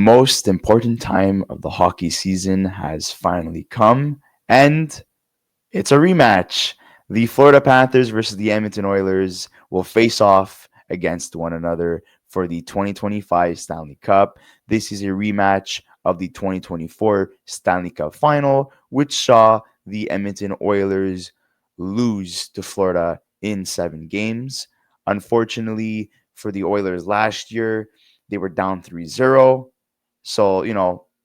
most important time of the hockey season has finally come, and it's a rematch. The Florida Panthers versus the Edmonton Oilers will face off against one another for the 2025 Stanley Cup. This is a rematch of the 2024 Stanley Cup Final, which saw the Edmonton Oilers lose to Florida in 7 games. Unfortunately for the Oilers last year, they were down 3-0. So,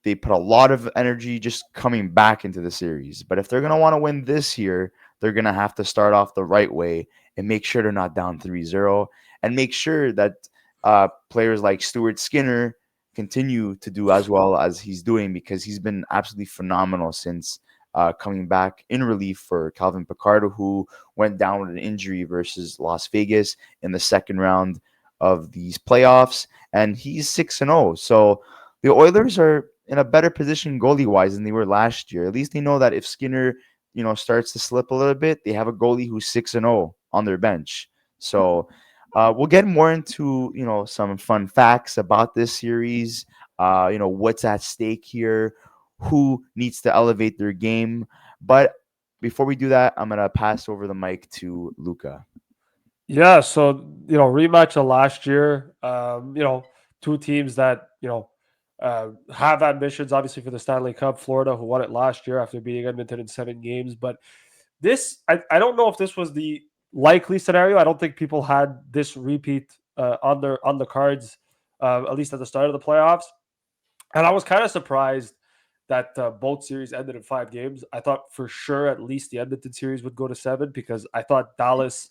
they put a lot of energy just coming back into the series. But if they're going to want to win this year, they're going to have to start off the right way and make sure they're not down 3-0, and make sure that players like Stuart Skinner continue to do as well as he's doing, because he's been absolutely phenomenal since coming back in relief for Calvin Picardo, who went down with an injury versus Las Vegas in the second round of these playoffs. And he's 6-0. So the Oilers are in a better position goalie wise than they were last year. At least they know that if Skinner, starts to slip a little bit, they have a goalie who's 6-0 on their bench. So we'll get more into some fun facts about this series. What's at stake here, who needs to elevate their game. But before we do that, I'm gonna pass over the mic to Luca. Yeah, so rematch of last year. Two teams that have ambitions, obviously, for the Stanley Cup. Florida, who won it last year after beating Edmonton in 7 games, but I don't know if this was the likely scenario. I don't think people had this repeat on the cards, at least at the start of the playoffs. And I was kind of surprised that both series ended in 5 games. I thought for sure at least the Edmonton series would go to 7, because I thought Dallas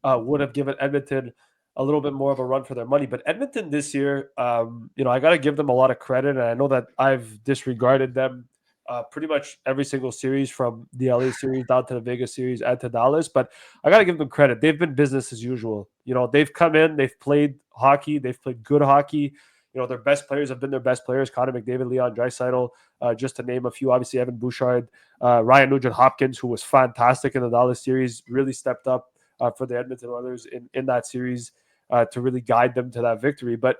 would have given Edmonton a little bit more of a run for their money. But Edmonton this year, I got to give them a lot of credit. And I know that I've disregarded them pretty much every single series, from the LA series down to the Vegas series and to Dallas. But I got to give them credit. They've been business as usual. They've come in, they've played hockey, they've played good hockey. Their best players have been their best players: Connor McDavid, Leon Draisaitl, just to name a few. Obviously, Evan Bouchard, Ryan Nugent-Hopkins, who was fantastic in the Dallas series, really stepped up for the Edmonton Oilers in that series to really guide them to that victory. But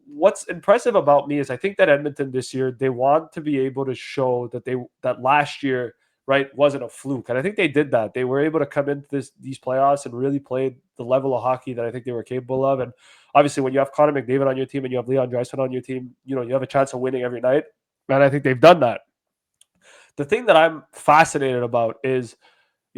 what's impressive about me is I think that Edmonton this year, they want to be able to show that last year, right, wasn't a fluke. And I think they did that. They were able to come into these playoffs and really play the level of hockey that I think they were capable of. And obviously, when you have Connor McDavid on your team and you have Leon Draisaitl on your team, you have a chance of winning every night. And I think they've done that. The thing that I'm fascinated about is,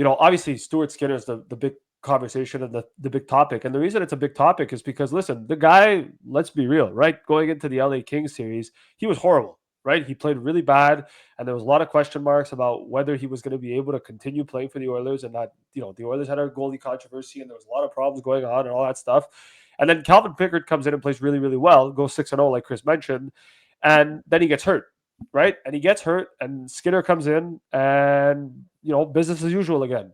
obviously Stuart Skinner is the big conversation and the big topic. And the reason it's a big topic is because, listen, the guy, let's be real, right? Going into the LA Kings series, he was horrible, right? He played really bad. And there was a lot of question marks about whether he was going to be able to continue playing for the Oilers, and that, the Oilers had a goalie controversy and there was a lot of problems going on and all that stuff. And then Calvin Pickard comes in and plays really, really well, goes 6-0, like Chris mentioned. And then he gets hurt, right? And he gets hurt, and Skinner comes in, and business as usual again.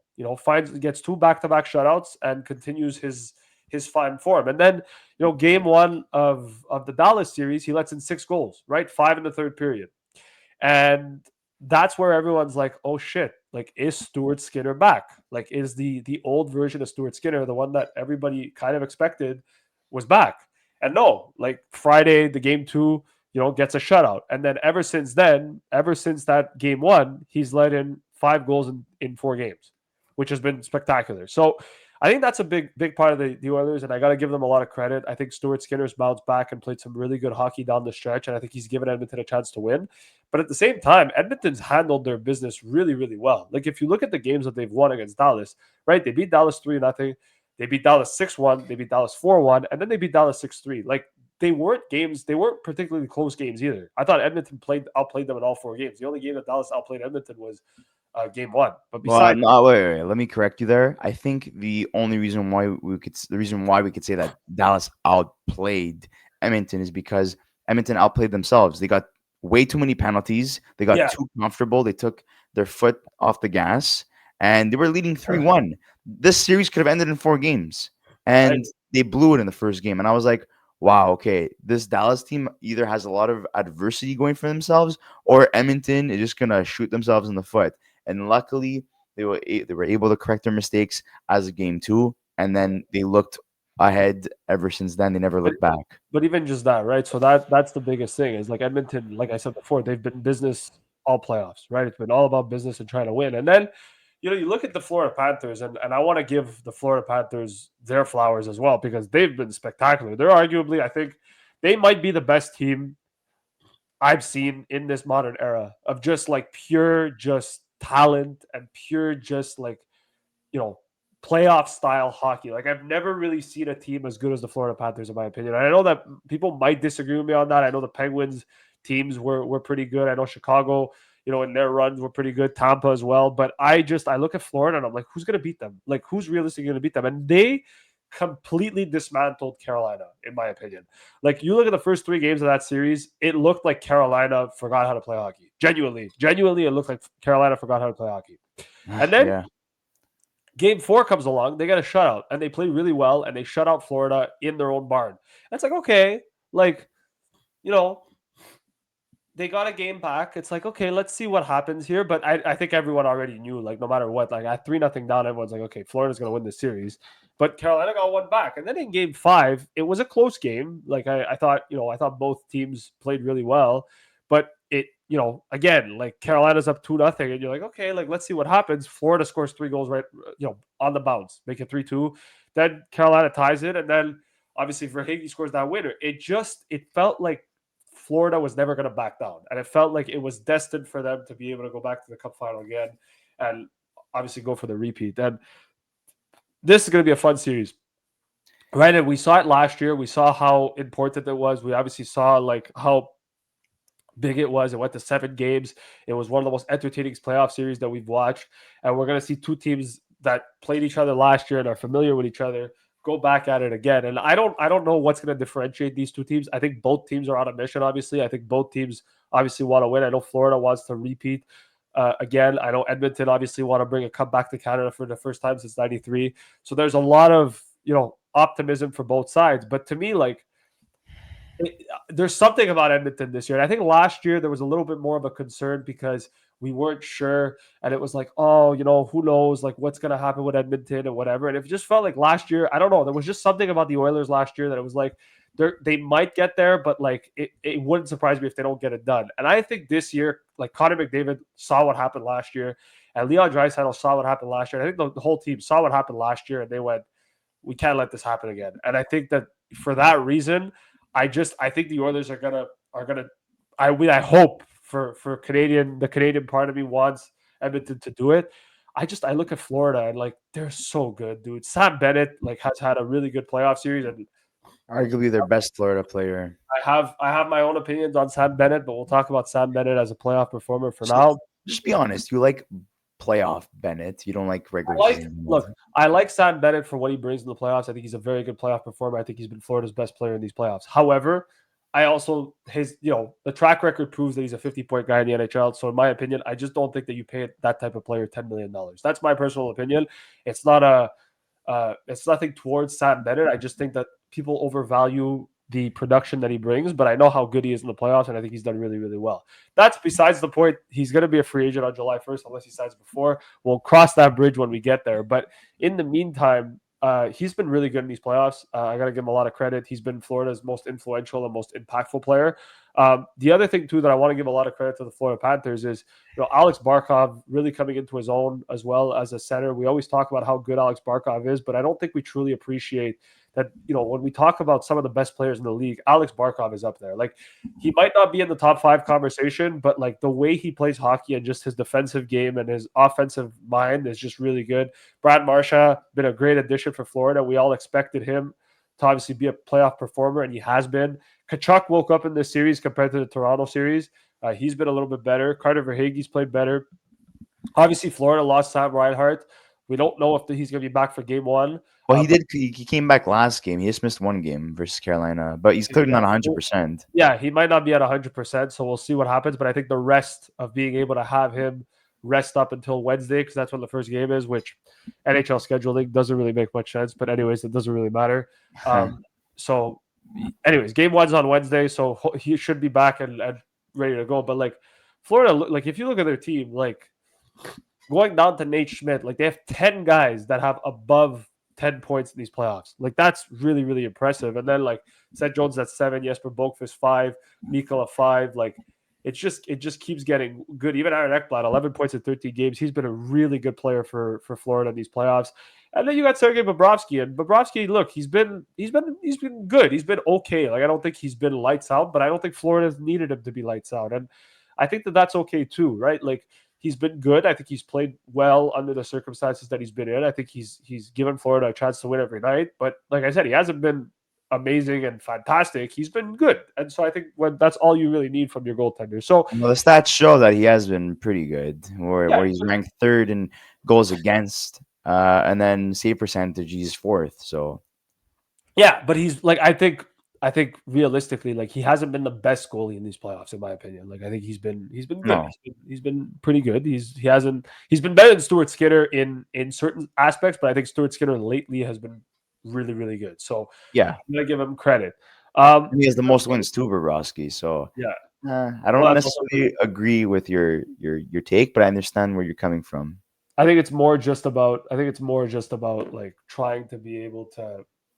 Gets 2 back-to-back shutouts and continues his fine form. And then game 1 of the Dallas series, he lets in 6 goals, right? 5 in the third period, and that's where everyone's like, oh shit, like, is Stuart Skinner back? Like, is the old version of Stuart Skinner, the one that everybody kind of expected, was back? And no, like, Friday, the game 2, gets a shutout. And then ever since that game 1, he's let in 5 goals in 4 games, which has been spectacular. So I think that's a big part of the Oilers, and I got to give them a lot of credit. I think Stuart Skinner's bounced back and played some really good hockey down the stretch, and I think he's given Edmonton a chance to win. But at the same time, Edmonton's handled their business really, really well. Like, if you look at the games that they've won against Dallas, right? They beat Dallas 3-0. They beat Dallas 6-1. They beat Dallas 4-1. And then they beat Dallas 6-3. Like, they weren't particularly close games either. I thought Edmonton outplayed them in all 4 games. The only game that Dallas outplayed Edmonton was game 1. But Well, besides, no, wait. Let me correct you there. I think the reason why we could say that Dallas outplayed Edmonton is because Edmonton outplayed themselves. They got way too many penalties. They got yeah, too comfortable. They took their foot off the gas, and they were leading 3-1. This series could have ended in 4 games, right. and they blew it in the first game. And I was like, wow, okay, this Dallas team either has a lot of adversity going for themselves, or Edmonton is just gonna shoot themselves in the foot. And luckily, they were able to correct their mistakes as a game 2, and then they looked ahead ever since then. They never But looked back. but even just that, right? So that's the biggest thing is like Edmonton, like I said before, they've been business all playoffs, right? It's been all about business and trying to win. And then, you look at the Florida Panthers, and I want to give the Florida Panthers their flowers as well because they've been spectacular. They're arguably, I think, they might be the best team I've seen in this modern era of just like pure just talent and pure just like you know, playoff style hockey. Like I've never really seen a team as good as the Florida Panthers, in my opinion. And I know that people might disagree with me on that. I know the Penguins teams were pretty good. I know Chicago, in their runs were pretty good. Tampa as well. But I look at Florida and I'm like, who's gonna beat them? Like who's realistically gonna beat them? And they completely dismantled Carolina, in my opinion. Like you look at the first three games of that series, it looked like Carolina forgot how to play hockey. Genuinely, it looked like Carolina forgot how to play hockey. And then Yeah. Game 4 comes along, they get a shutout, and they play really well, and they shut out Florida in their own barn. And it's like, okay, like, you know, they got a game back. It's like, okay, let's see what happens here. But I think everyone already knew, like, no matter what, like at 3-0 down, everyone's like, okay, Florida's gonna win this series. But Carolina got one back. And then in game 5, it was a close game. Like I thought, I thought both teams played really well. But it, again, like Carolina's up 2-0, and you're like, okay, like let's see what happens. Florida scores 3 goals right, on the bounce, make it 3-2. Then Carolina ties it, and then obviously Verhaeghe scores that winner. It felt like Florida was never going to back down. And it felt like it was destined for them to be able to go back to the Cup final again and obviously go for the repeat. And this is going to be a fun series. Right. And we saw it last year. We saw how important it was. We obviously saw like how big it was. It went to 7 games. It was one of the most entertaining playoff series that we've watched. And we're going to see two teams that played each other last year and are familiar with each other go back at it again. And I don't know what's going to differentiate these two teams. I think both teams are on a mission, obviously. I think both teams obviously want to win. I know Florida wants to repeat again. I know Edmonton obviously want to bring a cup back to Canada for the first time since 93. So there's a lot of, optimism for both sides. But to me, like, there's something about Edmonton this year. And I think last year there was a little bit more of a concern because we weren't sure. And it was like, oh, who knows, like what's going to happen with Edmonton and whatever. And it just felt like last year, I don't know, there was just something about the Oilers last year that it was like, they might get there, but like it wouldn't surprise me if they don't get it done. And I think this year, like Connor McDavid saw what happened last year, and Leon Draisaitl saw what happened last year. I think the whole team saw what happened last year, and they went, we can't let this happen again. And I think that for that reason, I think the Oilers are gonna I hope for the Canadian part of me wants Edmonton to do it. I look at Florida and like they're so good, dude. Sam Bennett like has had a really good playoff series, and Arguably their best Florida player. I have my own opinions on Sam Bennett, but we'll talk about Sam Bennett as a playoff performer for Just, now. just be honest. You like playoff Bennett. You don't like regular season. Look, I like Sam Bennett for what he brings in the playoffs. I think he's a very good playoff performer. I think he's been Florida's best player in these playoffs. However, I also the track record proves that he's a 50-point guy in the NHL. So in my opinion, I just don't think that you pay that type of player $10 million. That's my personal opinion. It's not it's nothing towards Sam Bennett. I just think that people overvalue the production that he brings, but I know how good he is in the playoffs, and I think he's done really, really well. That's besides the point. He's going to be a free agent on July 1st, unless he signs before. We'll cross that bridge when we get there. But in the meantime, he's been really good in these playoffs. I got to give him a lot of credit. He's been Florida's most influential and most impactful player. The other thing, too, that I want to give a lot of credit to the Florida Panthers is, Alex Barkov really coming into his own as well as a center. We always talk about how good Alex Barkov is, but I don't think we truly appreciate that, when we talk about some of the best players in the league, Alex Barkov is up there. Like, he might not be in the top 5 conversation, but like the way he plays hockey and just his defensive game and his offensive mind is just really good. Brad Marchand, been a great addition for Florida. We all expected him to obviously be a playoff performer, and he has been. Tkachuk woke up in this series compared to the Toronto series. He's been a little bit better. Carter Verhaeghe's played better. Obviously, Florida lost Sam Reinhart. We don't know if he's going to be back for game 1. Well, he did. He came back last game. He just missed one game versus Carolina, but he's clearly not 100%. Yeah, he might not be at 100%, so we'll see what happens. But I think the rest of being able to have him rest up until Wednesday, because that's when the first game is, which NHL scheduling doesn't really make much sense. But anyways, it doesn't really matter. So anyways, game 1's on Wednesday, so he should be back and ready to go. But like Florida, like if you look at their team, like going down to Nate Schmidt, like they have 10 guys that have above 10 points in these playoffs. Like that's really, really impressive. And then like Seth Jones at 7, Jesper Boqvist 5, Mikkola 5. Like it just keeps getting good. Even Aaron Ekblad, 11 points in 13 games. He's been a really good player for Florida in these playoffs. And then you got Sergei Bobrovsky. And Bobrovsky, look, he's been good. He's been okay. Like I don't think he's been lights out, but I don't think Florida's needed him to be lights out. And I think that that's okay too, right? Like he's been good. I think he's played well under the circumstances that he's been in. I think he's given Florida a chance to win every night. But like I said, he hasn't been amazing and fantastic. He's been good. And so I think that's all you really need from your goaltender. So Well, the stats show that he has been pretty good, yeah, where he's ranked third in goals against, and then save percentage, he's fourth. So yeah, but he's like I think realistically, like he hasn't been the best goalie in these playoffs, in my opinion. Like I think he's been good. no, He's been pretty good. He's been better than Stuart Skinner in certain aspects, but I think Stuart Skinner lately has been really, really good. So yeah, I'm gonna give him credit. and he has the most wins too, Bobrovsky. So Yeah. I Well, don't that's also necessarily agree with your take, but I understand where you're coming from. I think it's more just about like trying to be able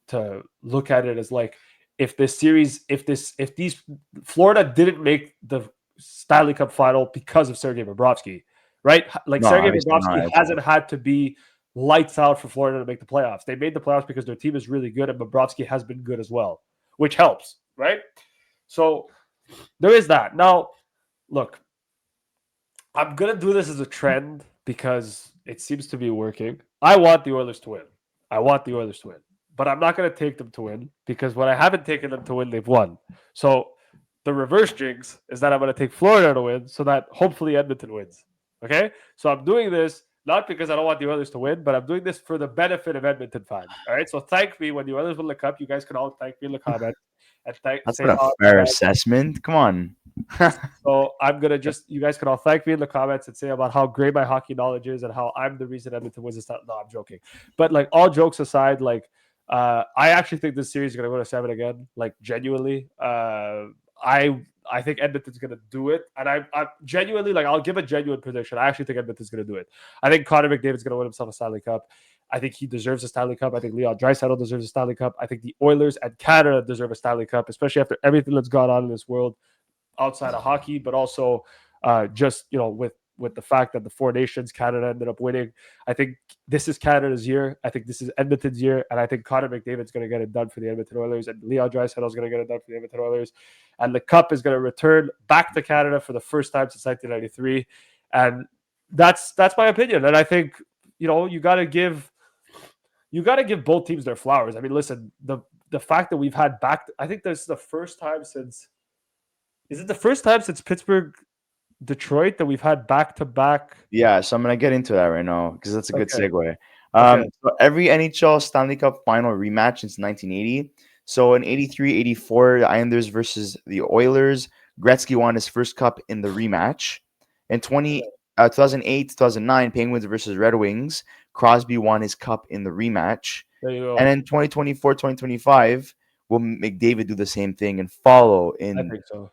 to look at it as like if these Florida didn't make the Stanley Cup final because of Sergei Bobrovsky, right? Like No, Sergei obviously Bobrovsky not. hasn't had to be lights out for Florida to make the playoffs. They made the playoffs because their team is really good and Bobrovsky has been good as well, which helps, right? So there is that. Now, look, I'm gonna do this as a trend because it seems to be working. I want the Oilers to win. But I'm not gonna take them to win because when I haven't taken them to win, they've won. So the reverse jinx is that I'm gonna take Florida to win so that hopefully Edmonton wins. Okay, so I'm doing this not because I don't want the Oilers to win, but I'm doing this for the benefit of Edmonton fans. All right, so thank me when the Oilers win the cup. You guys can all thank me in the comments and That's say not a how fair assessment. Come on. so I'm gonna you guys can all thank me in the comments and say about how great my hockey knowledge is and how I'm the reason Edmonton wins this. No, I'm joking. But like all jokes aside, like I actually think this series is gonna go to 7 again. Like genuinely, I think Edmonton's gonna do it, and I genuinely like I'll give a genuine prediction. I actually think Edmonton's gonna do it. I think Connor McDavid's gonna win himself a Stanley Cup. I think he deserves a Stanley Cup. I think Leon Draisaitl deserves a Stanley Cup. I think the Oilers and Canada deserve a Stanley Cup, especially after everything that's gone on in this world outside of hockey, but also just with the fact that the Four Nations, Canada ended up winning. I think this is Canada's year. I think this is Edmonton's year, and I think Connor McDavid's going to get it done for the Edmonton Oilers, and Leon Draisaitl is going to get it done for the Edmonton Oilers, and the cup is going to return back to Canada for the first time since 1993, and that's my opinion. And I think you got to give both teams their flowers. I mean, listen, the fact that we've had I think this is the first time since. Is it the first time since Pittsburgh, Detroit that we've had back-to-back? Yeah, so I'm gonna get into that right now because that's a good Okay. segue. Okay. So every NHL Stanley Cup Final rematch since 1980. So in 83-84, the Islanders versus the Oilers, Gretzky won his first cup in the rematch. In 2008, 2009, Penguins versus Red Wings, Crosby won his cup in the rematch. There you And go. in 2024, 2025, will McDavid do the same thing and follow I in think so.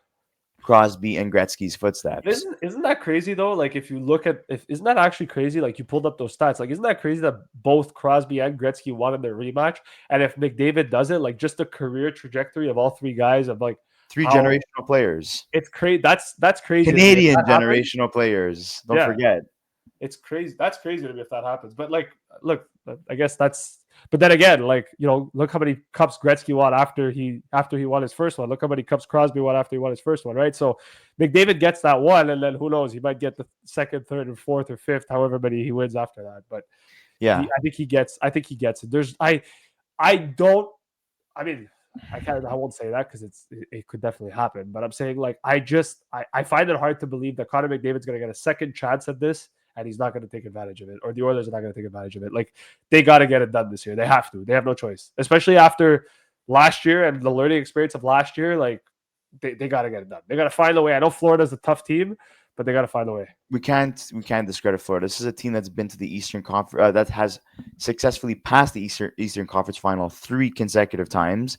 Crosby and Gretzky's But footsteps? isn't that crazy though? Like if you look at isn't that actually crazy? Like you pulled up those stats. Like isn't that crazy that both Crosby and Gretzky won in their rematch? And if McDavid does it, like just the career trajectory of all three guys of like Three how generational players. it's crazy. That's crazy. To me. If Canadian that happens, generational players. Don't yeah. forget. It's crazy. That's crazy to me if that happens. But like, look, I guess that's. But then again, like look how many cups Gretzky won after he won his first one. Look how many cups Crosby won after he won his first one, right? So McDavid gets that one, and then who knows? He might get the second, third, and fourth, or fifth, however many he wins after that. But Yeah. I think he gets it. I don't. I mean, I won't say that because it could definitely happen. But I'm saying like I find it hard to believe that Connor McDavid's going to get a second chance at this and he's not going to take advantage of it, or the Oilers are not going to take advantage of it. Like they got to get it done this year. They have to. They have no choice, especially after last year and the learning experience of last year. Like they got to get it done. They got to find a way. I know Florida's a tough team, but they got to find a way. We can't discredit Florida. This is a team that's been to the Eastern Conference that has successfully passed the Eastern Conference Final 3 consecutive times.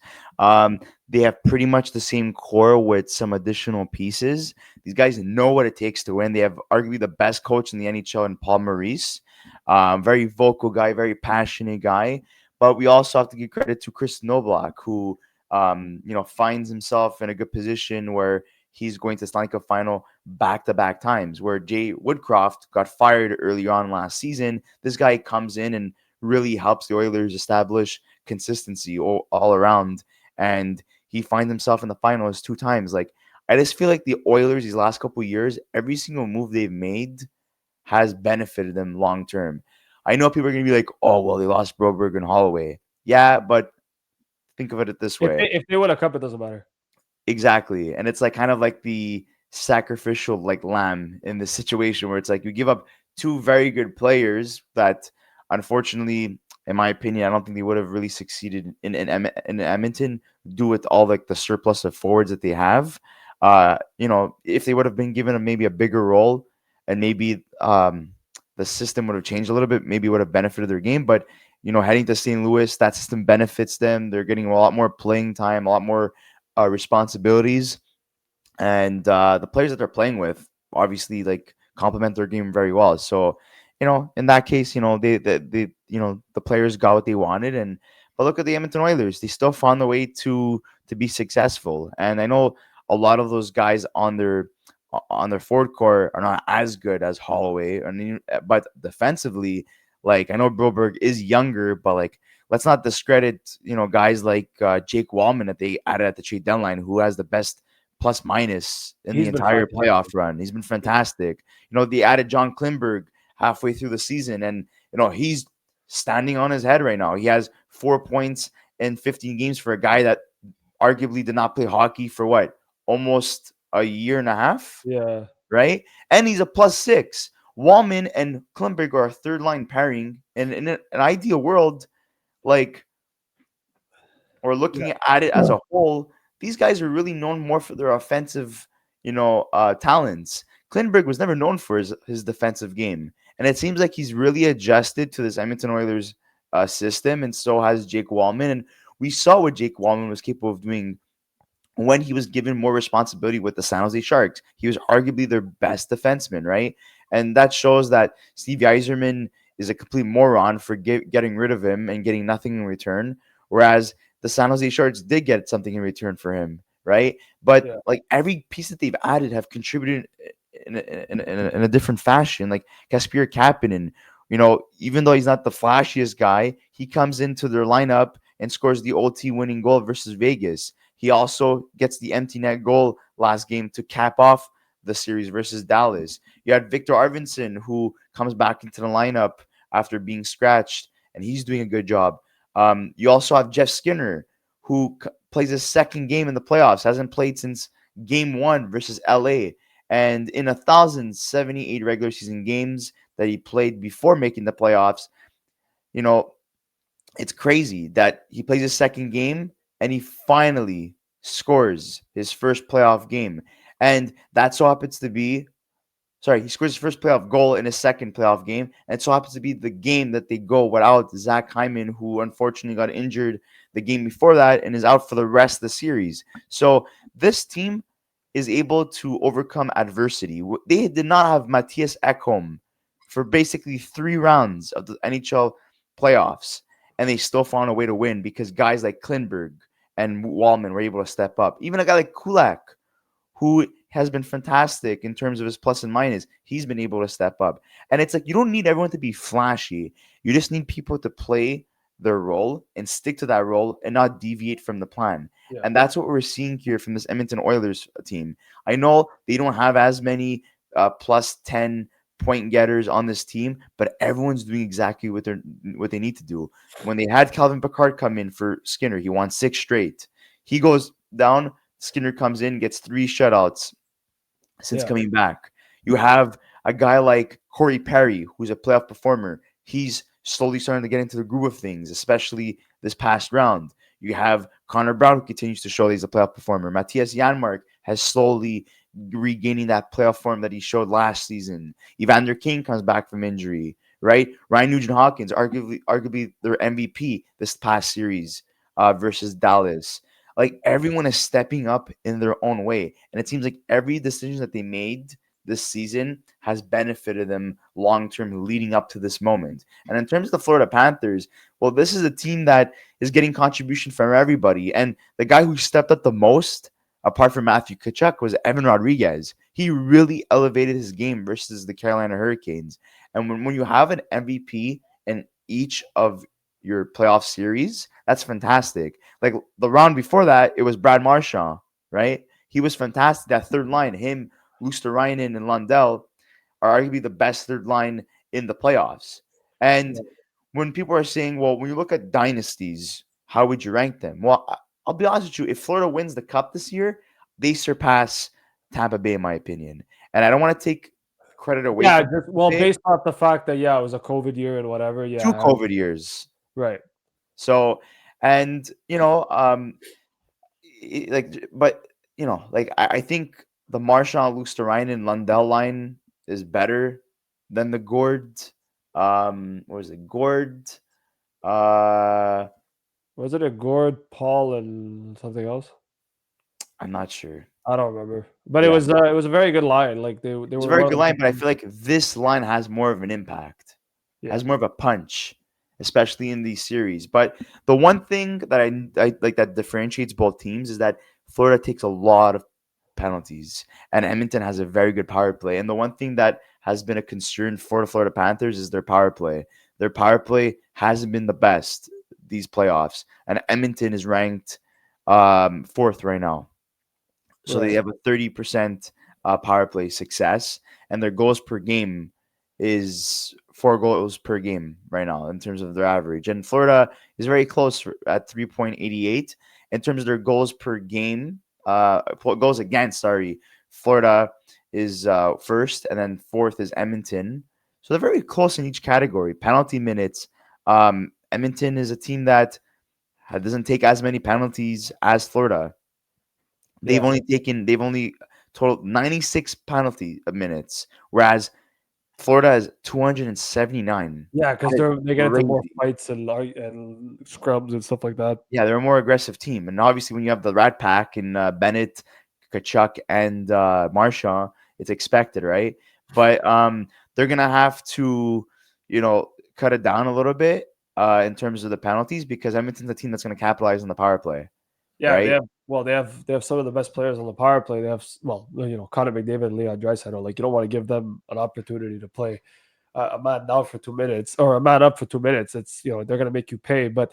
They have pretty much the same core with some additional pieces. These guys know what it takes to win. They have arguably the best coach in the NHL in Paul Maurice. Very vocal guy, very passionate guy. But we also have to give credit to Chris Novak, who finds himself in a good position where he's going to Stanley Cup Final back-to-back times. Where Jay Woodcroft got fired early on last season, this guy comes in and really helps the Oilers establish consistency all around, and he finds himself in the finals 2 times. Like, I just feel like the Oilers these last couple of years, every single move they've made has benefited them long term. I know people are gonna be like, "Oh, well, they lost Broberg and Holloway." Yeah, but think of it this way. If they win a cup, it doesn't matter. Exactly. And it's like kind of like the sacrificial like lamb in this situation where it's like you give up two very good players that unfortunately, in my opinion, I don't think they would have really succeeded in Edmonton due with all like the surplus of forwards that they have. If they would have been given maybe a bigger role and maybe the system would have changed a little bit, maybe it would have benefited their game. But heading to St. Louis, that system benefits them. They're getting a lot more playing time, a lot more responsibilities, and the players that they're playing with obviously like complement their game very well. So, in that case, the players got what they wanted, and but look at the Edmonton Oilers; they still found a way to be successful. And I know a lot of those guys on their forward core are not as good as Holloway, but defensively, like I know Broberg is younger, but like let's not discredit guys like Jake Wallman that they added at the trade deadline, who has the best plus minus in the He's been entire playoff fantastic. run. He's been fantastic. They added John Klimberg halfway through the season, and he's standing on his head right now. He has 4 points in 15 games for a guy that arguably did not play hockey for what, almost a year and a half, Yeah, right? And he's a +6. Wallman and Klimberg are a third line pairing, and in an ideal world, like or yeah, looking at it as a whole, these guys are really known more for their offensive, talents. Klinberg was never known for his defensive game, and it seems like he's really adjusted to this Edmonton Oilers system, and so has Jake Wallman. And we saw what Jake Wallman was capable of doing when he was given more responsibility with the San Jose Sharks. He was arguably their best defenseman, right? And that shows that Steve Yzerman is a complete moron for getting rid of him and getting nothing in return, whereas the San Jose Sharks did get something in return for him, right? But yeah, like every piece that they've added have contributed in a different fashion. Like Kasperi Kapanen, even though he's not the flashiest guy, he comes into their lineup and scores the OT winning goal versus Vegas. He also gets the empty net goal last game to cap off the series versus Dallas. You had Victor Arvidsson, who comes back into the lineup after being scratched, and he's doing a good job. You also have Jeff Skinner, who plays his second game in the playoffs, hasn't played since game one versus LA. And in 1,078 regular season games that he played before making the playoffs, you know, it's crazy that he plays his second game and he finally scores his first playoff game. And that so happens to be, sorry, he scores his first playoff goal in his second playoff game. And it so happens to be the game that they go without Zach Hyman, who unfortunately got injured the game before that and is out for the rest of the series. So this team is able to overcome adversity. They did not have Matthias Ekholm for basically 3 rounds of the NHL playoffs, and they still found a way to win because guys like Klinberg and Wallman were able to step up. Even a guy like Kulak, who has been fantastic in terms of his plus and minus, he's been able to step up. And it's like you don't need everyone to be flashy. You just need people to play their role and stick to that role and not deviate from the plan. yeah, And that's what we're seeing here from this Edmonton Oilers team. I know they don't have as many plus 10 point getters on this team, but everyone's doing exactly what they need to do. When they had Calvin Pickard come in for Skinner, he won 6 straight. He goes down, Skinner comes in, gets 3 shutouts since yeah, coming back. You have a guy like Corey Perry, who's a playoff performer. He's slowly starting to get into the groove of things, especially this past round. You have Connor Brown, who continues to show that he's a playoff performer. Matthias Janmark has slowly regaining that playoff form that he showed last season. Evander King comes back from injury, right? Ryan Nugent-Hopkins, arguably their MVP this past series versus Dallas. Like everyone is stepping up in their own way, and it seems like every decision that they made this season has benefited them long term leading up to this moment. And in terms of the Florida Panthers, well, this is a team that is getting contribution from everybody. And the guy who stepped up the most, apart from Matthew Tkachuk, was Evan Rodriguez. He really elevated his game versus the Carolina Hurricanes. And when you have an MVP in each of your playoff series, that's fantastic. Like the round before that, it was Brad Marchand, right? He was fantastic. That third line, him, Luosterainen, and Lundell are arguably the best third line in the playoffs. And when people are saying, well, when you look at dynasties, how would you rank them? Well, I'll be honest with you. If Florida wins the cup this year, they surpass Tampa Bay, in my opinion. And I don't want to take credit away Yeah, from just, Tampa well, Bay. based off the fact that it was a COVID year and whatever. Two Yeah, COVID years. right. So, and but I think the Marchand, Luosterainen, Lundell line is better than the Gord. What was it? Gord. Uh, Was it a Gord, Paul, and something else? I'm not sure. I don't remember, but Yeah, it was a very good line. Like they it's a were very one of good the line, best but I teams. feel like this line has more of an impact, Yeah, has more of a punch, especially in these series. But the one thing that I like that differentiates both teams is that Florida takes a lot of penalties, and Edmonton has a very good power play. And the one thing that has been a concern for the Florida Panthers is their power play. Their power play hasn't been the best these playoffs, and Edmonton is ranked fourth right now. So they right. have a 30% power play success, and their goals per game is 4 goals per game right now in terms of their average. And Florida is very close at 3.88 in terms of their goals per game. Goals against, sorry. Florida is first, and then fourth is Edmonton. So they're very close in each category. Penalty minutes. Edmonton is a team that doesn't take as many penalties as Florida. Yeah, They've only totaled 96 penalty minutes, whereas Florida has 279. yeah, because That is they get into more crazy. fights and scrums and stuff like that. Yeah, they're a more aggressive team, and obviously when you have the Rat Pack and Bennett, Kachuk, and Marchand, it's expected, right? But they're gonna have to, cut it down a little bit in terms of the penalties because Edmonton's a team that's gonna capitalize on the power play, Yeah, right? they have some of the best players on the power play. They have Connor McDavid and Leon Draisaitl. Like you don't want to give them an opportunity to play a man down for 2 minutes or a man up for 2 minutes. It's they're gonna make you pay. But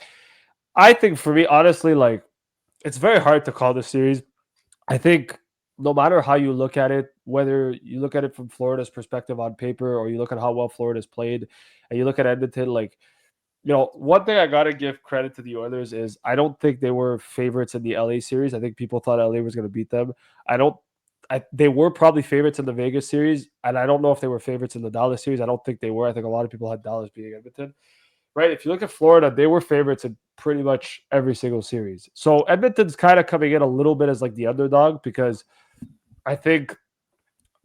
I think for me, honestly, like it's very hard to call this series. I think no matter how you look at it, whether you look at it from Florida's perspective on paper or you look at how well Florida's played, and you look at Edmonton, like one thing I gotta give credit to the Oilers is I don't think they were favorites in the LA series. I think people thought LA was going to beat them. I don't. They were probably favorites in the Vegas series, and I don't know if they were favorites in the Dallas series. I don't think they were. I think a lot of people had Dallas beating Edmonton. Right? If you look at Florida, they were favorites in pretty much every single series. So Edmonton's kind of coming in a little bit as like the underdog because I think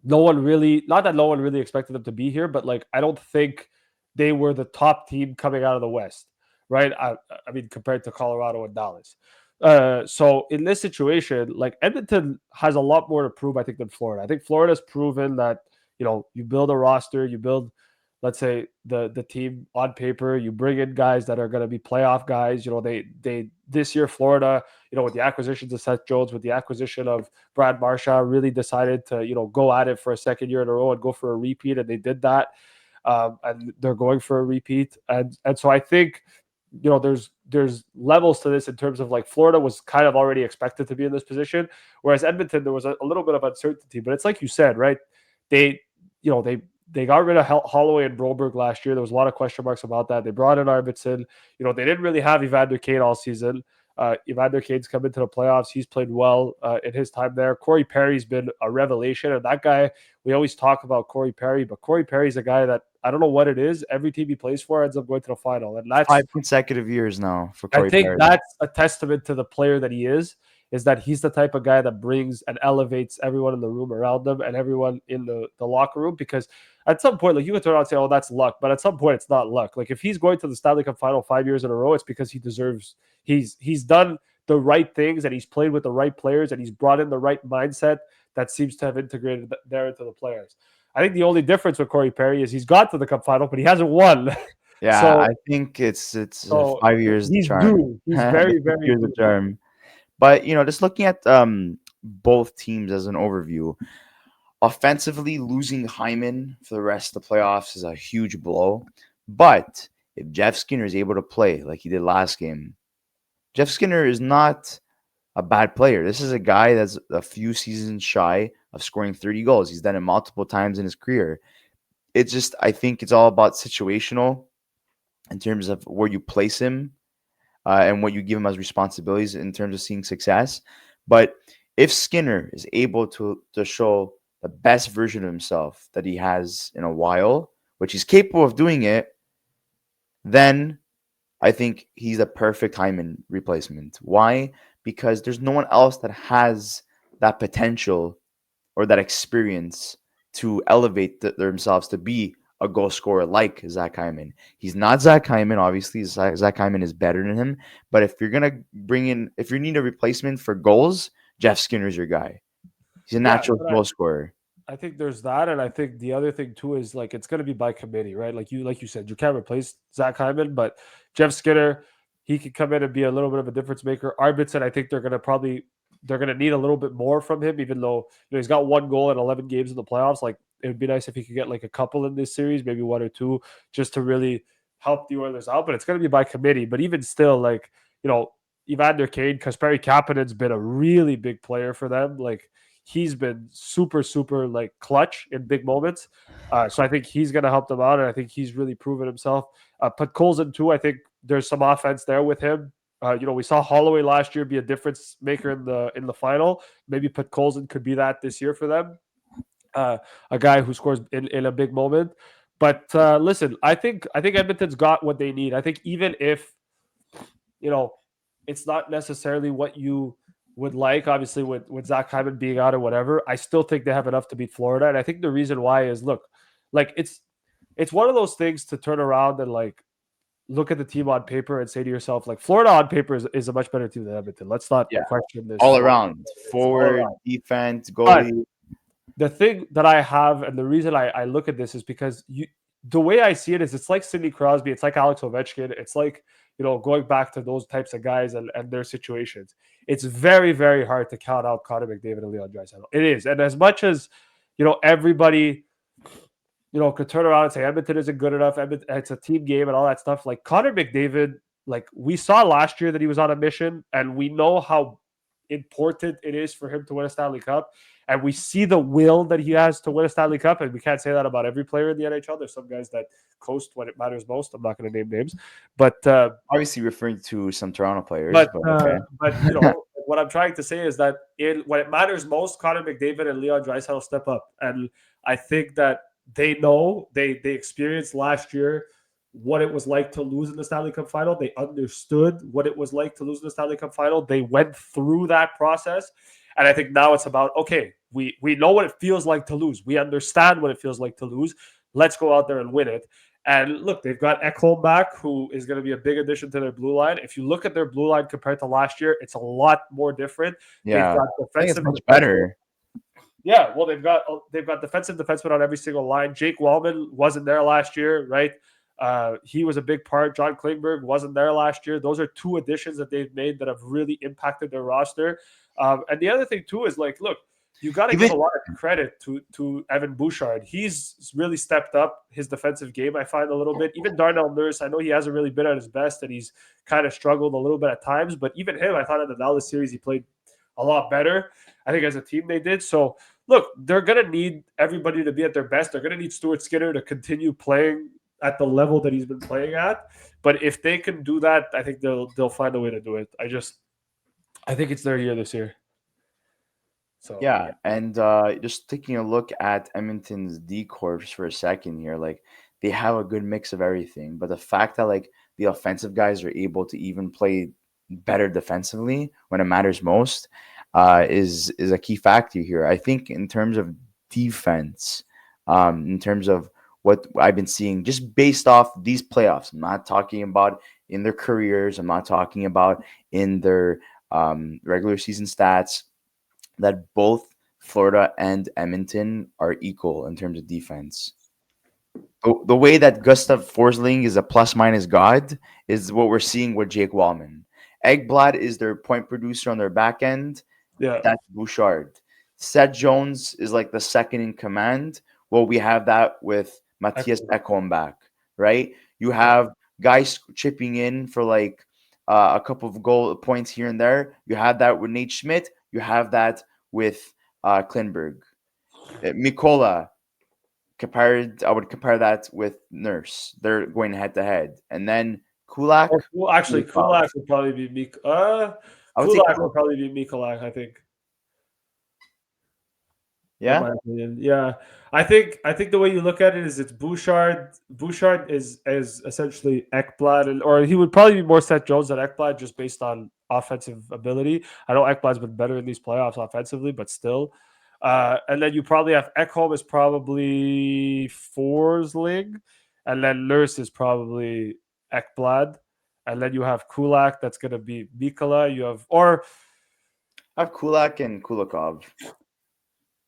no one really, not that no one really expected them to be here, but like I don't think they were the top team coming out of the West, right? I mean, compared to Colorado and Dallas. So in this situation, like Edmonton has a lot more to prove, I think, than Florida. I think Florida's proven that you build a roster, you build, let's say, the team on paper, you bring in guys that are going to be playoff guys. They this year Florida, with the acquisitions of Seth Jones, with the acquisition of Brad Marchand, really decided to go at it for a second year in a row and go for a repeat, and they did that. And they're going for a repeat, and so I think there's levels to this in terms of like Florida was kind of already expected to be in this position, whereas Edmonton there was a little bit of uncertainty. But it's like you said, right? They you know they got rid of Holloway and Broberg last year. There was a lot of question marks about that. They brought in Arvidsson. They didn't really have Evander Kane all season. Evander Kane's come into the playoffs. He's played well in his time there. Corey Perry's been a revelation. And that guy, we always talk about Corey Perry, but Corey Perry's a guy that I don't know what it is. Every team he plays for ends up going to the final. And that's 5 consecutive years now for I Corey think Perry. that's a testament to the player that he is that he's the type of guy that brings and elevates everyone in the room around them and everyone in the locker room. Because at some point, like you can turn around and say, oh, that's luck. But at some point, it's not luck. Like if he's going to the Stanley Cup final 5 years in a row, it's because he deserves, he's done the right things and he's played with the right players and he's brought in the right mindset that seems to have integrated there into the players. I think the only difference with Corey Perry is he's got to the Cup final, but he hasn't won. Yeah, so I think it's so 5 years the he's charm. due. He's The very, six very years the due. charm. But just looking at both teams as an overview, offensively losing Hyman for the rest of the playoffs is a huge blow. But if Jeff Skinner is able to play like he did last game, Jeff Skinner is not a bad player. This is a guy that's a few seasons shy of scoring 30 goals. He's done it multiple times in his career. It's just, I think it's all about situational in terms of where you place him and what you give him as responsibilities in terms of seeing success. But if Skinner is able to show the best version of himself that he has in a while, which he's capable of doing it, then I think he's a perfect Hyman replacement. Why? Because there's no one else that has that potential or that experience to elevate themselves to be a goal scorer like Zach Hyman. He's not Zach Hyman, obviously. Zach Hyman is better than him. But if you're gonna if you need a replacement for goals, Jeff Skinner's your guy. He's a Yeah, natural goal scorer. I think there's that, and I think the other thing too is like it's going to be by committee, right? Like you said, you can't replace Zach Hyman, but Jeff Skinner, he could come in and be a little bit of a difference maker. Arvidsson, I think they're gonna need a little bit more from him, even though he's got 1 goal in 11 games in the playoffs. Like it would be nice if he could get like a couple in this series, maybe one or two, just to really help the Oilers out. But it's going to be by committee. But even still, like Evander Kane, Kasperi Kapanen's been a really big player for them. Like he's been super, super like clutch in big moments. So I think he's going to help them out, and I think he's really proven himself. Podkolzin too. I think there's some offense there with him. We saw Holloway last year be a difference maker in the final. Maybe Podkolzin could be that this year for them. A guy who scores in a big moment. But listen, I think Edmonton's got what they need. I think even if it's not necessarily what you would like, obviously with Zach Hyman being out or whatever, I still think they have enough to beat Florida. And I think the reason why is like it's one of those things to turn around and like look at the team on paper and say to yourself, like Florida on paper is a much better team than Edmonton. Let's not Yeah. question this. All around. It's all Forward, around. defense, But goalie. the thing that I have, and the reason I look at this is because the way I see it is it's like Sidney Crosby, it's like Alex Ovechkin, it's like going back to those types of guys and their situations. It's very, very hard to count out Connor McDavid and Leon Draisaitl. It is, and as much as everybody could turn around and say Edmonton isn't good enough, it's a team game and all that stuff. Like Connor McDavid, like we saw last year that he was on a mission, and we know how important it is for him to win a Stanley Cup. And we see the will that he has to win a Stanley Cup. And we can't say that about every player in the NHL. There's some guys that coast when it matters most. I'm not going to name names, but Obviously referring to some Toronto players, but okay. but what I'm trying to say is that when it matters most, Connor McDavid and Leon Draisaitl step up, and I think that they know they experienced last year what it was like to lose in the Stanley Cup final. They understood what it was like to lose in the Stanley Cup final. They went through that process. And I think now it's about, okay, we know what it feels like to lose. We understand what it feels like to lose. Let's go out there and win it. And look, they've got Ekholm back, who is going to be a big addition to their blue line. If you look at their blue line compared to last year, it's a lot more different. Yeah, They've got I think it's defensive much better. Yeah, well, they've got defensive defensemen on every single line. Jake Wellman wasn't there last year, right? He was a big part. John Klingberg wasn't there last year. Those are two additions that they've made that have really impacted their roster. And the other thing too is like, look, you got to give a lot of credit to Evan Bouchard. He's really stepped up his defensive game, I find, a little bit. Even Darnell Nurse, I know he hasn't really been at his best and he's kind of struggled a little bit at times, but even him, I thought in the Dallas series he played a lot better. I think as a team they did. So look, they're going to need everybody to be at their best. They're going to need Stuart Skinner to continue playing at the level that he's been playing at. But if they can do that, I think they'll find a way to do it. I think it's their year this year. So yeah, and just taking a look at Edmonton's D corps for a second here, like they have a good mix of everything, but the fact that like the offensive guys are able to even play better defensively when it matters most is a key factor here. I think in terms of defense, in terms of what I've been seeing, just based off these playoffs, I'm not talking about in their careers, I'm not talking about in their regular season stats, that both Florida and Edmonton are equal in terms of defense. The way that Gustav Forsling is a plus minus god is what we're seeing with Jake Wallman. Eggblad is their point producer on their back end. Yeah. That's Bouchard. Seth Jones is like the second in command. Well, we have that with Matthias Excellent. Ekholm back, right? You Yeah. have guys chipping in for like a couple of goal points here and there. You have that with Nate Schmidt. You have that with Klinberg. Mikola, I would compare that with Nurse. They're going head to head. And then Kulak, Or well, actually, Kulikov. Kulak would probably be I would say Kulak Kulak. would probably be Mikolak, I think. In Yeah? my opinion. Yeah. I think the way you look at it is it's Bouchard. Bouchard is essentially Ekblad, or he would probably be more Seth Jones than Ekblad just based on offensive ability. I know Ekblad's been better in these playoffs offensively, but still. And then you probably have Ekholm is probably Forsling, and then Nurse is probably Ekblad. And then you have Kulak, that's gonna be Mikola. You have or I have Kulak and Kulikov.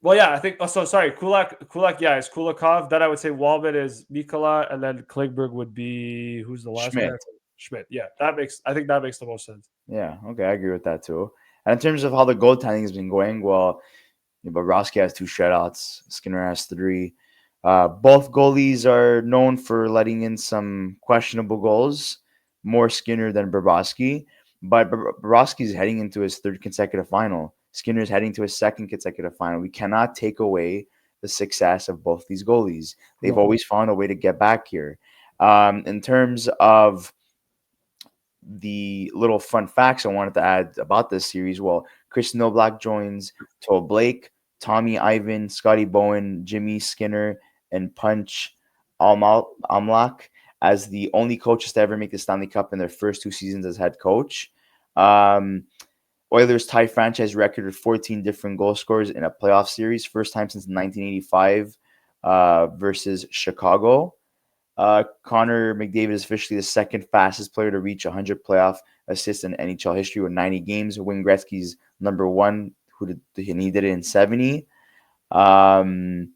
Well, yeah, I think. Oh, so sorry, Kulak. Yeah, is Kulikov. Then I would say Wallman is Mikola, and then Klingberg would be who's the last guy? Schmidt. Schmidt. Yeah, that makes. I think that makes the most sense. Yeah, okay, I agree with that too. And in terms of how the goaltending has been going, well, Bobrovsky has two shutouts. Skinner has three. Both goalies are known for letting in some questionable goals, more Skinner than Bobrovsky. But Bobrovsky is heading into his third consecutive final. Skinner is heading to his second consecutive final. We cannot take away the success of both these goalies. They've No. always found a way to get back here. In terms of the little fun facts I wanted to add about this series. Well, Chris Noblack joins Toll Blake, Tommy Ivan, Scotty Bowen, Jimmy Skinner, and Punch Amlak as the only coaches to ever make the Stanley Cup in their first two seasons as head coach. Um, Oilers tie franchise record with 14 different goal scorers in a playoff series, first time since 1985 versus Chicago. Connor McDavid is officially the second fastest player to reach 100 playoff assists in NHL history with 90 games. Wayne Gretzky's number one, and he did it in 70. Um,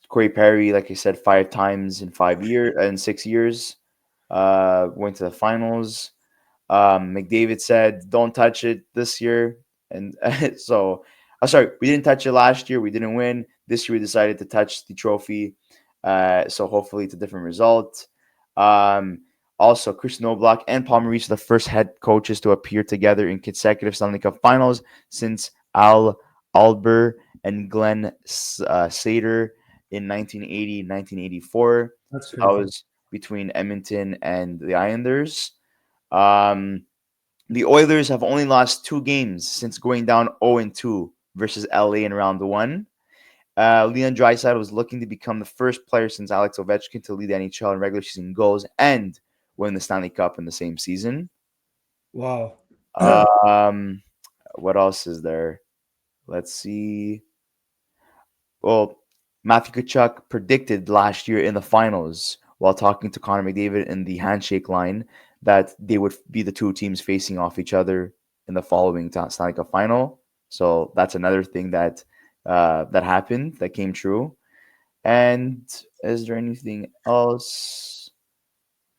Corey Perry, like I said, 5 times in 5 years, in 6 years, went to the finals. McDavid said, "Don't touch it this year," and so, sorry, we didn't touch it last year. We didn't win. This year, we decided to touch the trophy. So hopefully, it's a different result. Um, Also, Chris Noblock and Paul Maurice are the first head coaches to appear together in consecutive Stanley Cup Finals since Al Alber and Glenn Sater in 1980, 1984. That's So that crazy. was between Edmonton and the Islanders. Um, the Oilers have only lost 2 games since going down 0-2 versus LA in round one. Leon Draisaitl was looking to become the first player since Alex Ovechkin to lead the NHL in regular season goals and win the Stanley Cup in the same season. Wow. Um, what else is there? Let's see. Well, Matthew Tkachuk predicted last year in the finals while talking to Connor McDavid in the handshake line that they would be the two teams facing off each other in the following Stanley Cup final. So that's another thing that happened that came true. And is there anything else?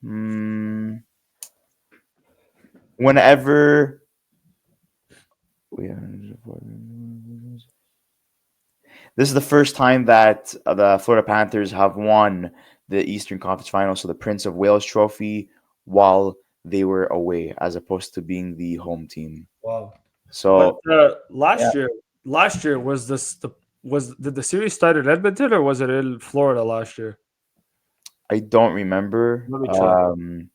Hmm. Whenever we this is the first time that the Florida Panthers have won the Eastern Conference Final, so the Prince of Wales Trophy, while they were away, as opposed to being the home team. Wow. But So yeah, last year was this the was did the series start in Edmonton or was it in Florida last year? I don't remember. Let me check.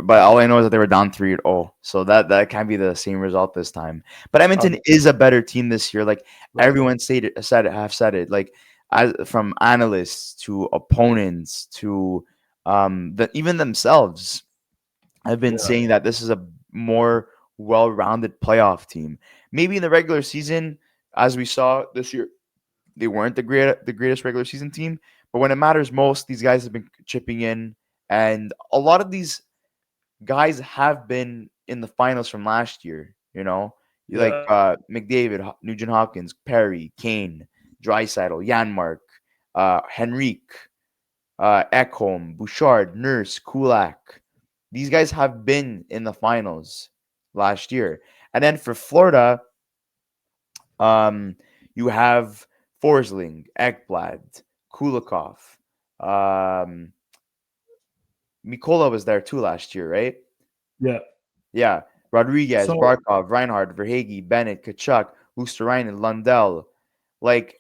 But all I know is that they were down 3-0. So that can't be the same result this time. But Edmonton is a better team this year. Like Right. everyone said it, have said it. Like as from analysts to opponents to even themselves have been Yeah. saying that this is a more well-rounded playoff team. Maybe in the regular season, as we saw this year, they weren't the greatest regular season team, but when it matters most, these guys have been chipping in, and a lot of these guys have been in the finals from last year. like Yeah. McDavid, Nugent Hopkins, Perry, Kane, Draisaitl, Janmark, Henrique, Ekholm, Bouchard, Nurse, Kulak. These guys have been in the finals last year. And then for Florida, um, you have Forsling, Ekblad, Kulikov. Um, Mikola was there too last year, right? Yeah. Yeah. Rodriguez, So Barkov, Reinhardt, Verhage, Bennett, Kachuk, Luosterainen, Lundell. Like,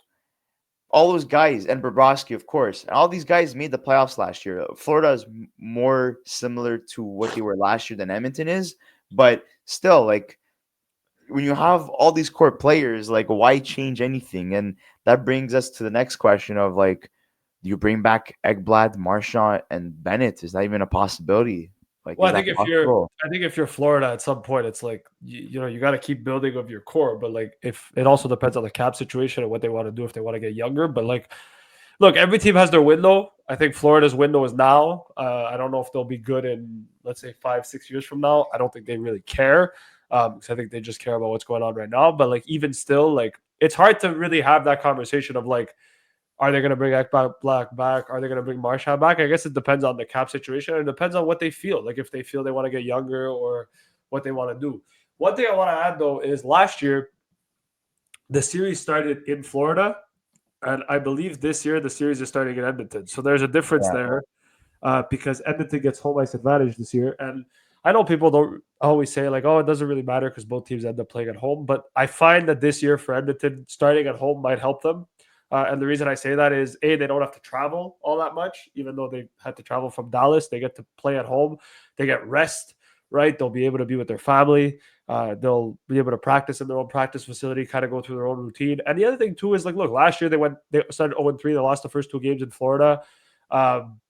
all those guys, and Bobrovsky, of course. And all these guys made the playoffs last year. Florida is more similar to what they were last year than Edmonton is, but still, like, when you have all these core players, like, why change anything? And that brings us to the next question of, like, do you bring back Ekblad, Marchand, and Bennett? Is that even a possibility? Like, Well, is that possible? I think if you're Florida at some point, it's like you know you got to keep building of your core, but like if it also depends on the cap situation and what they want to do if they want to get younger. But like, look, every team has their window. I think Florida's window is now. I don't know if they'll be good in let's say 5, 6 years from now. I don't think they really care because I think they just care about what's going on right now. But like even still, like it's hard to really have that conversation of like are they going to bring Ekbal Black back? Are they going to bring Marshall back? I guess it depends on the cap situation. And it depends on what they feel. Like if they feel they want to get younger or what they want to do. One thing I want to add though is last year the series started in Florida, and I believe this year the series is starting in Edmonton. So there's a difference Yeah. there because Edmonton gets home ice advantage this year. And I know people don't always say like, oh, it doesn't really matter because both teams end up playing at home. But I find that this year for Edmonton, starting at home might help them. And the reason I say that is A, they don't have to travel all that much, even though they had to travel from Dallas. They get to play at home. They get rest, right? They'll be able to be with their family. They'll be able to practice in their own practice facility, kind of go through their own routine. And the other thing too is like, look, last year they started 0-3. They lost the first 2 games in Florida. Um,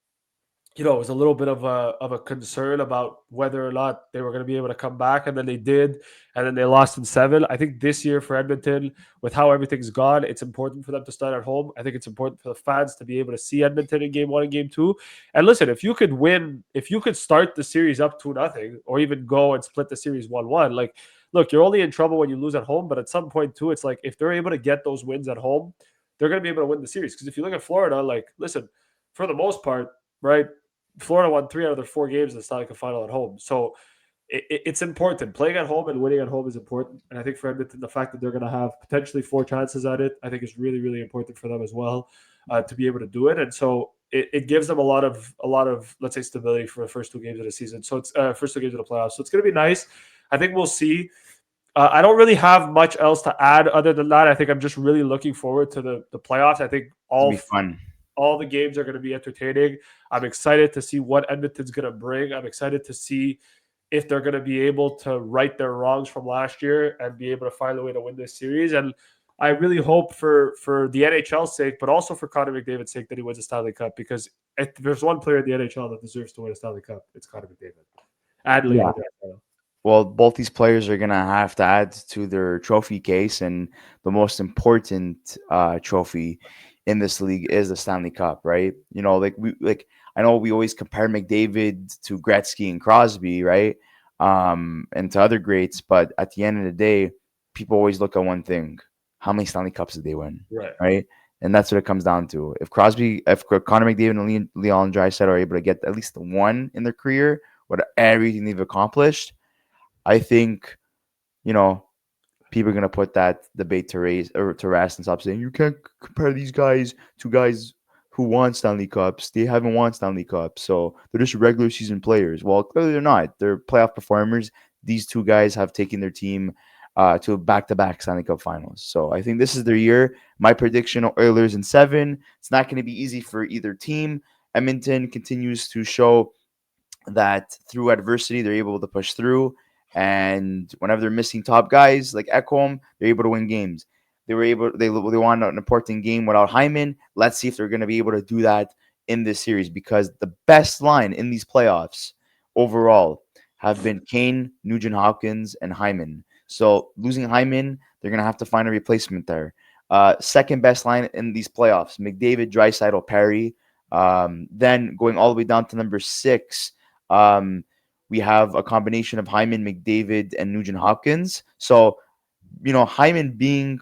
you know, it was a little bit of a concern about whether or not they were going to be able to come back, and then they did, and then they lost in 7. I think this year for Edmonton, with how everything's gone, it's important for them to start at home. I think it's important for the fans to be able to see Edmonton in game 1 and game 2. And listen, if you could start the series up 2-0, or even go and split the series 1-1, like, look, you're only in trouble when you lose at home. But at some point too, it's like if they're able to get those wins at home, they're going to be able to win the series. Because if you look at Florida, like, listen, for the most part, right? Florida won 3 out of their 4 games in the Stanley Cup Final at home. So it's important. Playing at home and winning at home is important. And I think for Edmonton, the fact that they're going to have potentially 4 chances at it, I think is really, really important for them as well to be able to do it. And so it gives them a lot of let's say stability for the first 2 games of the season. So it's first 2 games of the playoffs. So it's going to be nice. I think we'll see. I don't really have much else to add other than that. I think I'm just really looking forward to the playoffs. I think It's gonna be fun. all the games are going to be entertaining. I'm excited to see what Edmonton's going to bring. I'm excited to see if they're going to be able to right their wrongs from last year and be able to find a way to win this series. And I really hope for the NHL's sake, but also for Connor McDavid's sake, that he wins a Stanley Cup, because if there's one player in the NHL that deserves to win a Stanley Cup, it's Connor McDavid. And Yeah. Leon Draisaitl. Well, both these players are gonna have to add to their trophy case, and the most important trophy in this league is the Stanley Cup, right? I know we always compare McDavid to Gretzky and Crosby, right? And to other greats, but at the end of the day, people always look at one thing: how many Stanley Cups did they win, Right. right? And that's what it comes down to. If Connor McDavid and Leon Draisaitl are able to get at least one in their career with everything they've accomplished, I think, you know, people are gonna put that debate to raise or to rest and stop saying you can't compare these guys to guys who won Stanley Cups. They haven't won Stanley Cups, so they're just regular season players. Well, clearly they're not. They're playoff performers. These two guys have taken their team to back-to-back Stanley Cup Finals. So I think this is their year. My prediction: Oilers in 7. It's not going to be easy for either team. Edmonton continues to show that through adversity they're able to push through, and whenever they're missing top guys like Ekholm, they're able to win games. They won an important game without Hyman. Let's see if they're going to be able to do that in this series, because the best line in these playoffs overall have been Kane, Nugent Hopkins, and Hyman. So losing Hyman, they're going to have to find a replacement there. Second best line in these playoffs: McDavid, Draisaitl, Perry. Then going all the way down to number 6, um, we have a combination of Hyman, McDavid, and Nugent Hopkins. So Hyman being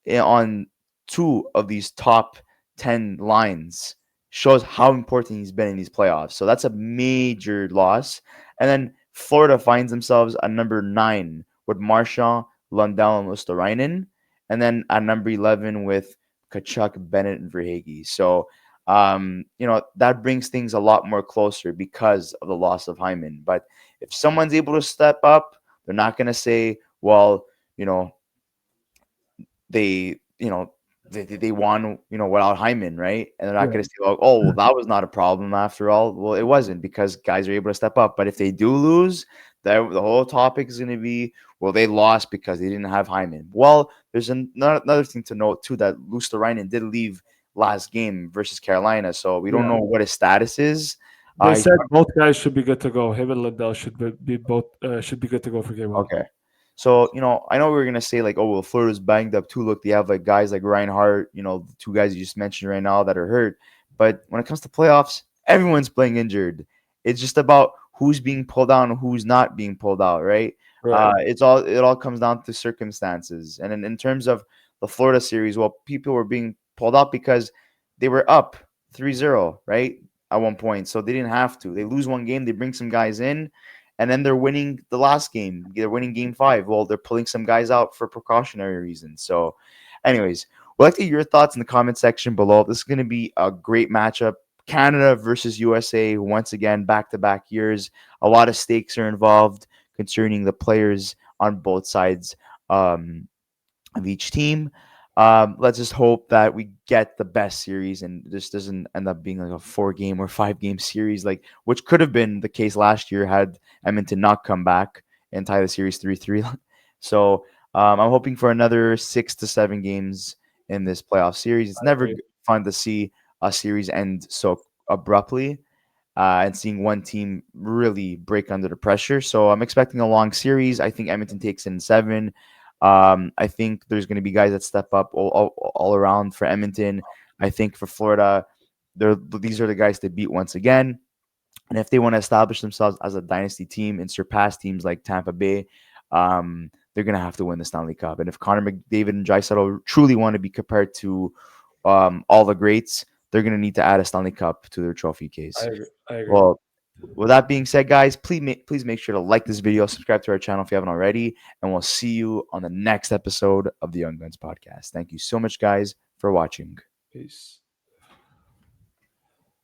on two of these top 10 lines shows how important he's been in these playoffs. So that's a major loss. And then Florida finds themselves at number 9 with Marchand, Lundell, and Lusterainen. And then at number 11 with Kachuk, Bennett, and Verhage. So, that brings things a lot more closer because of the loss of Hyman. But if someone's able to step up, they're not going to say, well, you know, they you know they won without Hyman, right? And they're not going Right. to say, oh, well, that was not a problem after all. Well, it wasn't, because guys are able to step up. But if they do lose, the whole topic is going to be, well, they lost because they didn't have Hyman. Well, there's another thing to note too, that Luosterainen did leave last game versus Carolina, so we don't Yeah. know what his status is. They He's said both guys should be good to go. Him and Lindell should be good to go for game one. Okay. So, I know we were gonna say like, oh well, Florida's banged up too. Look, they have like guys like Reinhardt, the two guys you just mentioned right now that are hurt. But when it comes to playoffs, everyone's playing injured. It's just about who's being pulled out and who's not being pulled out, right? Right. It all comes down to circumstances. And in terms of the Florida series, well, people were being pulled out because they were up 3-0, right? At one point. So they didn't have to. They lose one game, they bring some guys in, and then they're winning the last game. They're winning game 5. Well, they're pulling some guys out for precautionary reasons. So, anyways, we'd like to hear your thoughts in the comment section below. This is going to be a great matchup. Canada versus USA, once again, back-to-back years. A lot of stakes are involved concerning the players on both sides of each team. Let's just hope that we get the best series and this doesn't end up being like a 4-game or 5-game series, like which could have been the case last year had Edmonton not come back and tie the series 3-3. So I'm hoping for another 6 to 7 games in this playoff series. It's I never agree. fun to see a series end so abruptly, and seeing one team really break under the pressure. So I'm expecting a long series. I think Edmonton takes it in 7. I think there's going to be guys that step up all around for Edmonton. I think for Florida, these are the guys to beat once again. And if they want to establish themselves as a dynasty team and surpass teams like Tampa Bay, they're going to have to win the Stanley Cup. And if Connor McDavid and Draisaitl truly want to be compared to all the greats, they're going to need to add a Stanley Cup to their trophy I case. agree. I agree. Well, with that being said, guys, please make sure to like this video, subscribe to our channel if you haven't already, and we'll see you on the next episode of the Young Guns podcast. Thank you so much, guys, for watching. Peace.